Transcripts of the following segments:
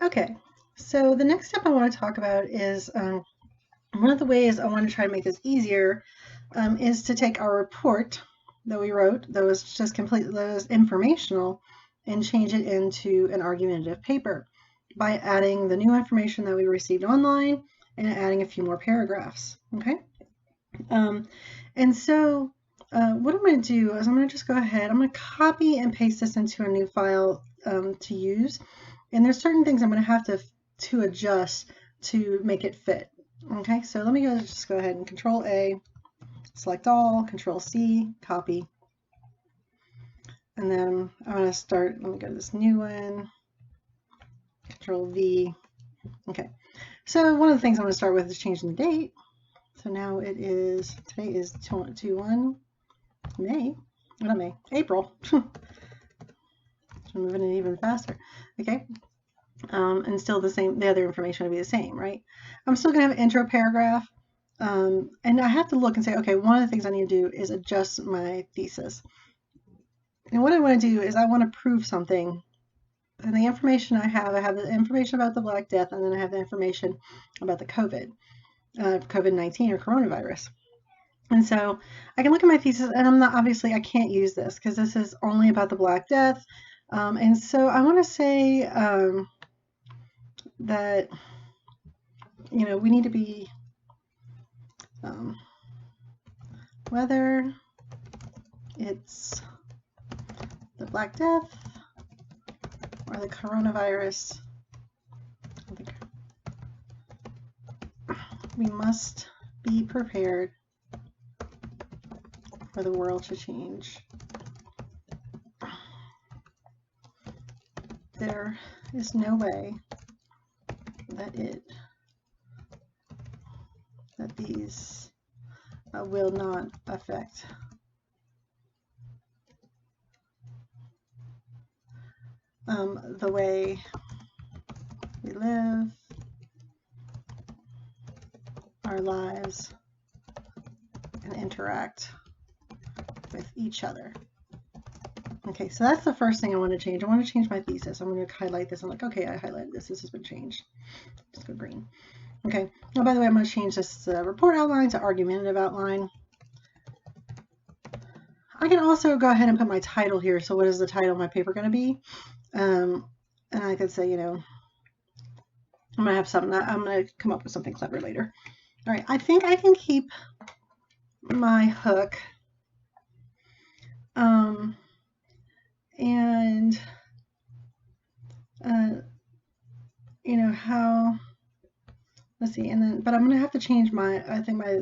Okay, so the next step I want to talk about is one of the ways I want to try to make this easier is to take our report that we wrote that was just completely that was informational and change it into an argumentative paper by adding the new information that we received online and adding a few more paragraphs. Okay, um, and so what I'm going to do is I'm going to just go ahead, I'm going to copy and paste this into a new file to use. And there's certain things I'm going to have to adjust to make it fit. Okay, so let me just go ahead and Control A, select all, Control C, copy. And then I'm going to start, let me go to this new one, Control V. Okay, so one of the things I'm going to start with is changing the date. So now it is, today is 2/1 May, not May, April. I'm moving it even faster. Okay, and still the same, the other information will be the same, right? I'm still going to have an intro paragraph. And I have to look and say, okay, one of the things I need to do is adjust my thesis. And what I want to do is I want to prove something. And the information I have the information about the Black Death, and then I have the information about the COVID-19 or coronavirus. And so I can look at my thesis, and I'm not, obviously I can't use this because this is only about the Black Death. And so I want to say that, you know, we need to be whether it's the Black Death or the coronavirus, we must be prepared for the world to change. There is no way that these will not affect the way we live our lives and interact with each other. Okay, so that's the first thing I want to change. I want to change my thesis. I'm going to highlight this. I'm like, okay, I highlighted this. This has been changed. Just go green. Okay. Oh, by the way, I'm going to change this report outline to argumentative outline. I can also go ahead and put my title here. So what is the title of my paper going to be? And I could say, you know, I'm going to have something. I'm going to come up with something clever later. All right. I think I can keep my hook. And you know how, let's see, and then, but I'm gonna have to change my, I think my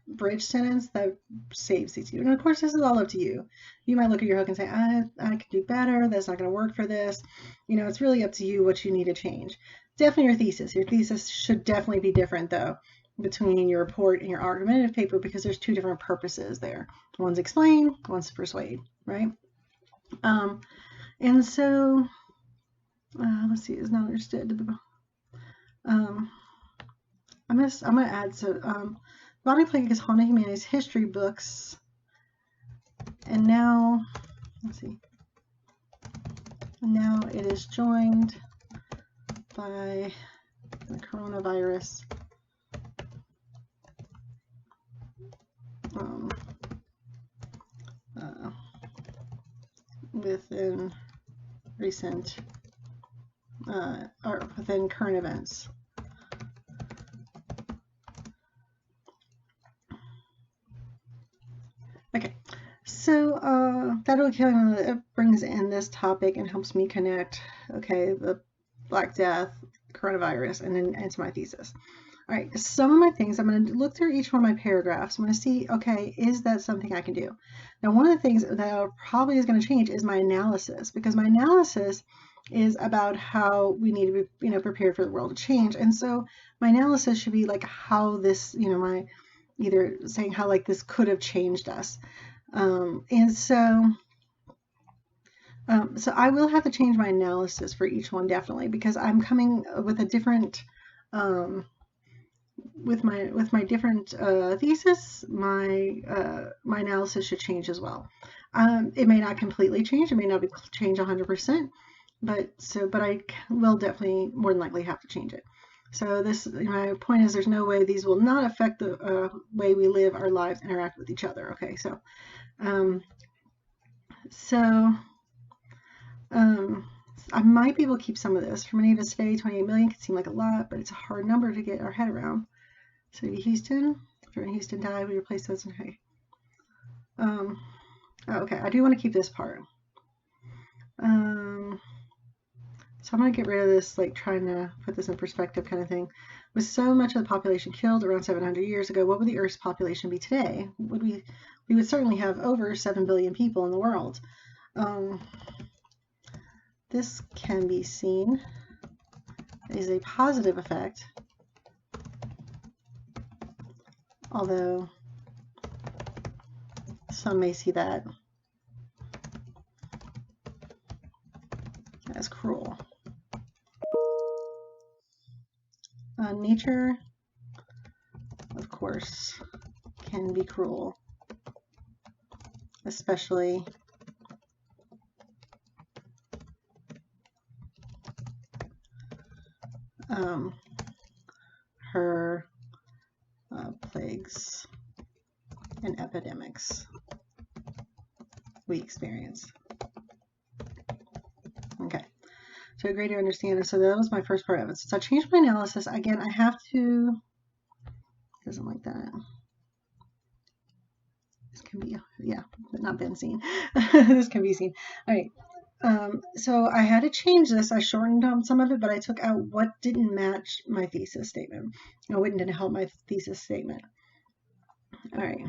bridge sentence that saves these two. And of course, this is all up to you. You might look at your hook and say, I could do better. That's not gonna work for this. You know, it's really up to you what you need to change. Definitely your thesis. Your thesis should definitely be different though between your report and your argumentative paper because there's two different purposes there. One's explain, one's persuade, right? And so, let's see, is not understood. I'm gonna add, so Body Plague is Honda Humanities history books, and now, let's see, now it is joined by the coronavirus within recent or within current events. Okay, so that really kind of brings in this topic and helps me connect, okay, the Black Death, coronavirus, and then into my thesis. All right, some of my things, I'm going to look through each one of my paragraphs. I'm going to see, okay, is that something I can do? Now, one of the things that probably is going to change is my analysis, because my analysis is about how we need to be, you know, prepared for the world to change. And so my analysis should be like how this, you know, my either saying how like this could have changed us. And so I will have to change my analysis for each one definitely because I'm coming with a different with my different thesis. My analysis should change as well. It may not completely change. It may not be change 100%. but I will definitely more than likely have to change it. So this, my point is, there's no way these will not affect the way we live our lives, interact with each other. Okay, so I might be able to keep some of this. For many of us today, 28 million could seem like a lot, but it's a hard number to get our head around. So Houston, if Houston died, we replace those in hay. Okay, I do want to keep this part. So I'm going to get rid of this, like trying to put this in perspective kind of thing. With so much of the population killed around 700 years ago, what would the Earth's population be today? We would certainly have over 7 billion people in the world. This can be seen as a positive effect, although some may see that as cruel. Nature, of course, can be cruel, especially her plagues and epidemics we experience. Okay, so a greater understanding. So that was my first part of it. So I changed my analysis. Again, I have to, doesn't like that. This can be, yeah, but not benzene. This can be seen. All right. So I had to change this. I shortened some of it, but I took out what didn't match my thesis statement. What didn't help my thesis statement. All right.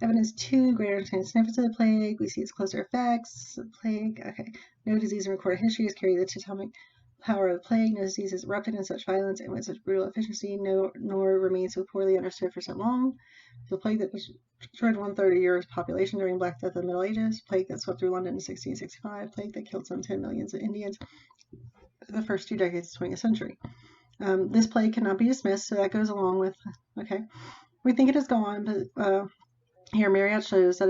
Evidence 2, greater understanding significance of the plague. We see its closer effects. The plague, okay. No disease in recorded history has carried the totemic power of the plague. No disease has erupted in such violence and with such brutal efficiency, nor remains so poorly understood for so long. The plague that destroyed 1/3 of Europe's population during Black Death of the Middle Ages, plague that swept through London in 1665, plague that killed some 10 million Indians in the first 2 decades of the 20th century. This plague cannot be dismissed, so that goes along with, okay. We think it is gone, but here Marriott shows that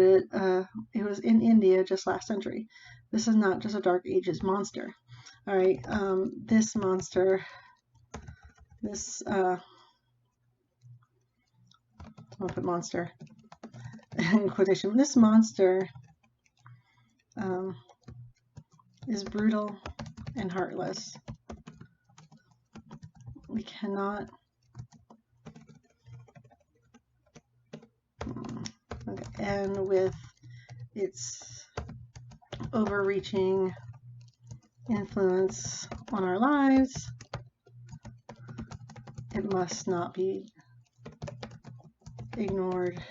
it was in India just last century. This is not just a Dark Ages monster. All right, this monster, this, I'm gonna put monster in quotation. This monster is brutal and heartless. We cannot, okay, and with its overreaching influence on our lives, it must not be ignored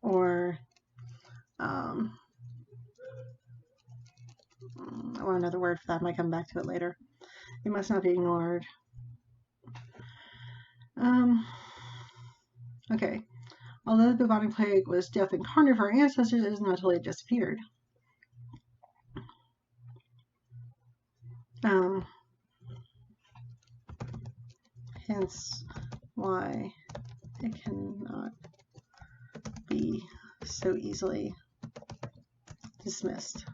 or I want another word for that. I might come back to it later. It must not be ignored. Okay. Although the bubonic plague was death incarnate for our ancestors, it has not totally disappeared. Hence why it cannot be so easily dismissed.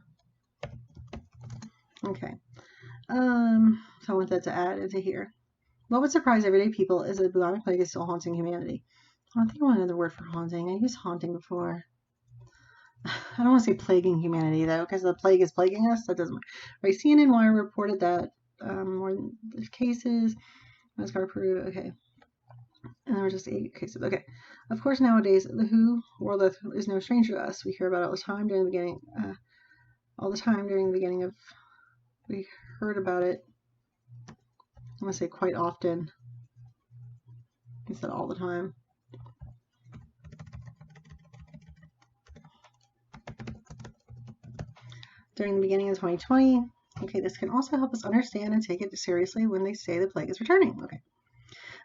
Okay. So I want that to add into here. What would surprise everyday people is that the bubonic plague is still haunting humanity. I think I want another word for haunting. I used haunting before. I don't want to say plaguing humanity though, because the plague is plaguing us. That doesn't matter. Right? CNN Wire reported that more cases. Peru. Okay. And there were just 8 cases. Okay. Of course, nowadays the WHO World Health is no stranger to us. We hear about it all the time during the beginning. We heard about it. I'm gonna say quite often. Instead of all the time. During the beginning of 2020. Okay, this can also help us understand and take it seriously when they say the plague is returning. Okay.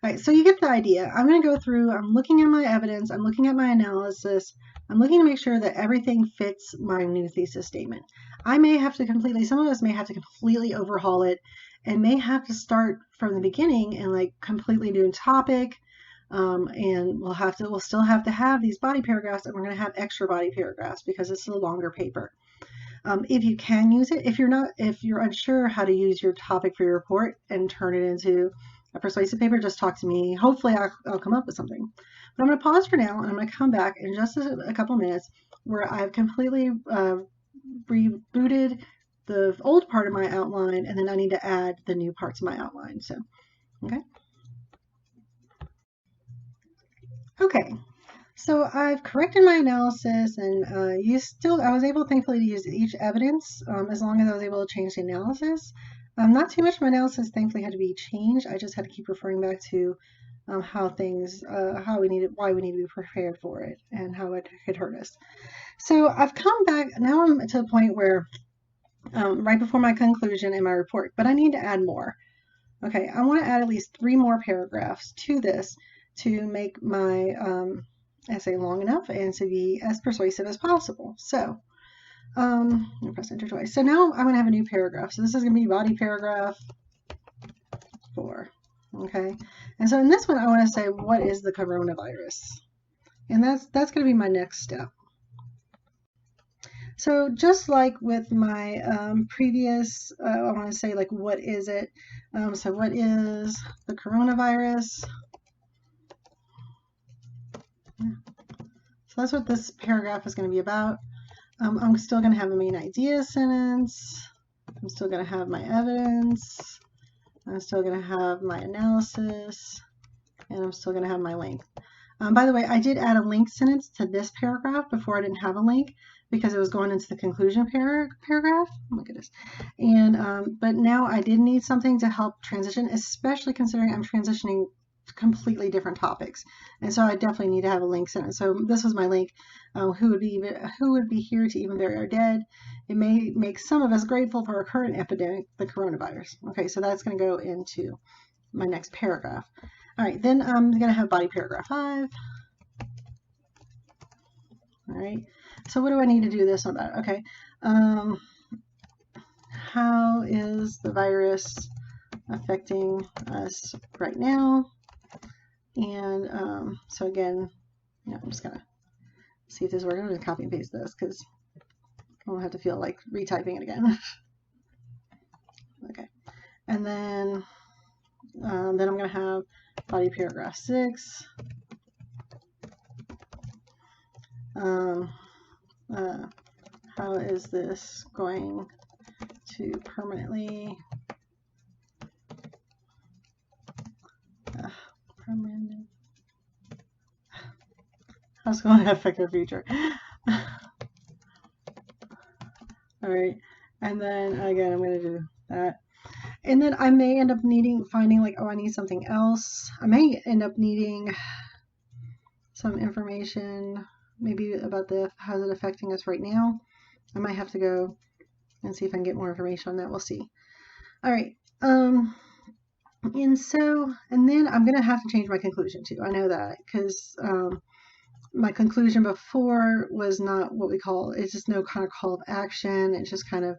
All right, so you get the idea. I'm going to go through, I'm looking at my evidence, I'm looking at my analysis, I'm looking to make sure that everything fits my new thesis statement. I may have to some of us may have to completely overhaul it and may have to start from the beginning and like completely new topic. And we'll still have to have these body paragraphs, and we're going to have extra body paragraphs because this is a longer paper. If you can use it, if you're unsure how to use your topic for your report and turn it into a persuasive paper, just talk to me. Hopefully I'll come up with something. But I'm going to pause for now, and I'm going to come back in just a couple minutes where I've completely rebooted the old part of my outline, and then I need to add the new parts of my outline. So, okay. Okay, so I've corrected my analysis, and I was able, thankfully, to use each evidence as long as I was able to change the analysis. Not too much of my analysis, thankfully, had to be changed. I just had to keep referring back to why we need to be prepared for it, and how it could hurt us. So I've come back, now I'm to the point where, right before my conclusion in my report, but I need to add more. Okay, I want to add at least 3 more paragraphs to this to make my essay long enough and to be as persuasive as possible. So, I'll press enter twice. So now I'm going to have a new paragraph. So this is going to be body paragraph 4. Okay, and so in this one I want to say, what is the coronavirus? And that's going to be my next step. So just like with my previous, I want to say, like, what is it? So what is the coronavirus? So that's what this paragraph is going to be about. I'm still going to have a main idea sentence. I'm still going to have my evidence. I'm still going to have my analysis. And I'm still going to have my link. By the way, I did add a link sentence to this paragraph before I didn't have a link, because it was going into the conclusion paragraph. Oh my goodness. And but now I did need something to help transition, especially considering I'm transitioning to completely different topics. And so I definitely need to have a link sentence. So this was my link. Who would be here to even bury our dead? It may make some of us grateful for our current epidemic, the coronavirus. Okay, so that's going to go into my next paragraph. All right, then I'm going to have body paragraph 5. All right, so what do I need to do this about? Okay, how is the virus affecting us right now? And so again, I'm just going to see if this works. I'm going to copy and paste this because I don't have to feel like retyping it again. Okay, and then I'm going to have body paragraph 6. How is this going to permanently how's it going to affect our future? All right, and then again, I'm going to do that. And then I may end up finding like, oh, I need something else. I may end up needing some information, maybe about how's it affecting us right now. I might have to go and see if I can get more information on that. We'll see. All right. And then I'm going to have to change my conclusion too. I know that because my conclusion before was not what we call, it's just no kind of call of action. It just kind of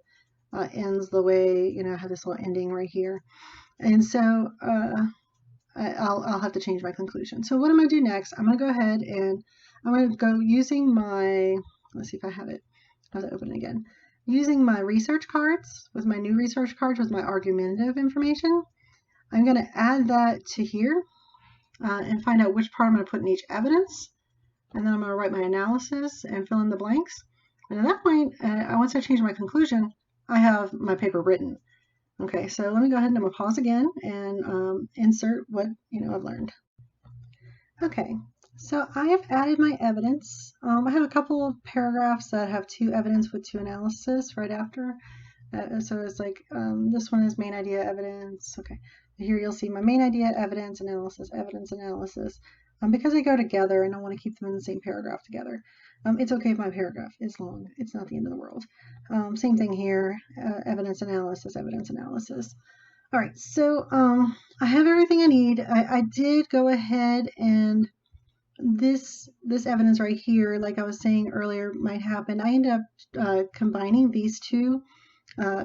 ends the way, I have this little ending right here. And so I'll have to change my conclusion. So what I'm going to do next, I'm going to go ahead and I'm going to go using my, let's see if I have it. I'll open it again. Using my research cards, with my new research cards with my argumentative information, I'm going to add that to here and find out which part I'm going to put in each evidence. And then I'm going to write my analysis and fill in the blanks. And at that point, once I change my conclusion, I have my paper written. Okay, so let me go ahead and I'm going to pause again and insert what I've learned. Okay, so I have added my evidence. I have a couple of paragraphs that have 2 evidence with 2 analysis right after. So it's like this one is main idea evidence. Okay, here you'll see my main idea evidence analysis, evidence analysis. Because they go together and I want to keep them in the same paragraph together. It's okay if my paragraph is long. It's not the end of the world. Same thing here, evidence analysis, evidence analysis. All right, so I have everything I need. I did go ahead and this evidence right here, like I was saying earlier, might happen. I ended up combining these 2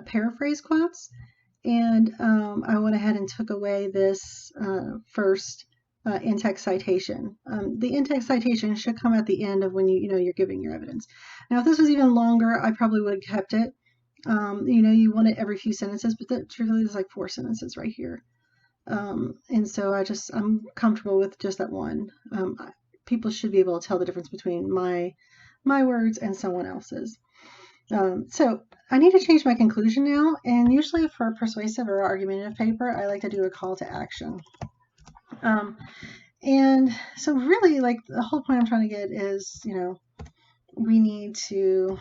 paraphrase quotes, and I went ahead and took away this first in-text citation. The in-text citation should come at the end of when you're giving your evidence. Now, if this was even longer, I probably would have kept it. You want it every few sentences, but that truly is like 4 sentences right here. And so I'm comfortable with just that one. People should be able to tell the difference between my words and someone else's. So I need to change my conclusion now, and usually for a persuasive or argumentative paper, I like to do a call to action. And so really, like, the whole point I'm trying to get is, we need to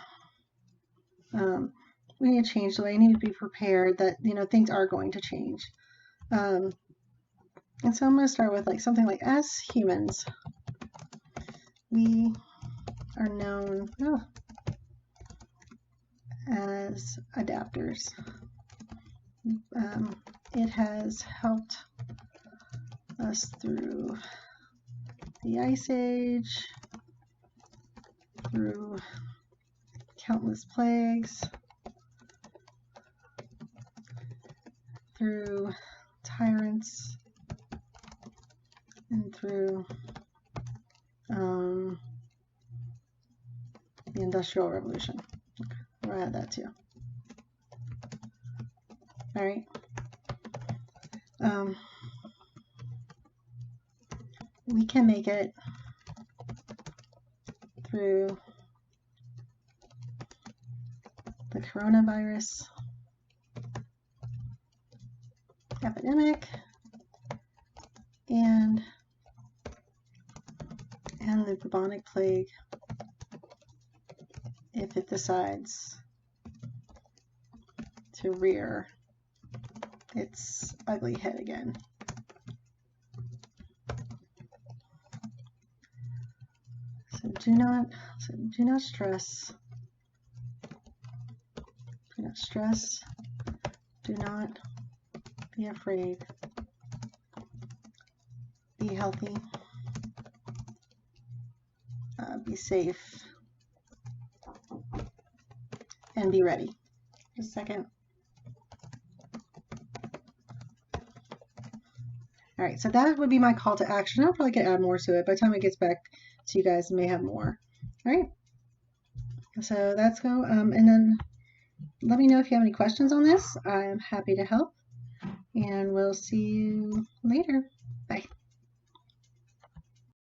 change the way. I need to be prepared that, things are going to change. And so I'm going to start with like something like, as humans, we are known as adapters. It has helped us through the Ice Age, through countless plagues, through tyrants, and through the Industrial Revolution. I'll add that too. All right. We can make it through the coronavirus epidemic and the bubonic plague if it decides to rear its ugly head again. So do not stress. Do not stress. Do not be afraid. Be healthy. Be safe. And be ready. Just a second. All right, so that would be my call to action. I'll probably add more to it. By the time it gets back to you guys, I may have more. All right. So that's go. And then let me know if you have any questions on this. I'm happy to help. And we'll see you later.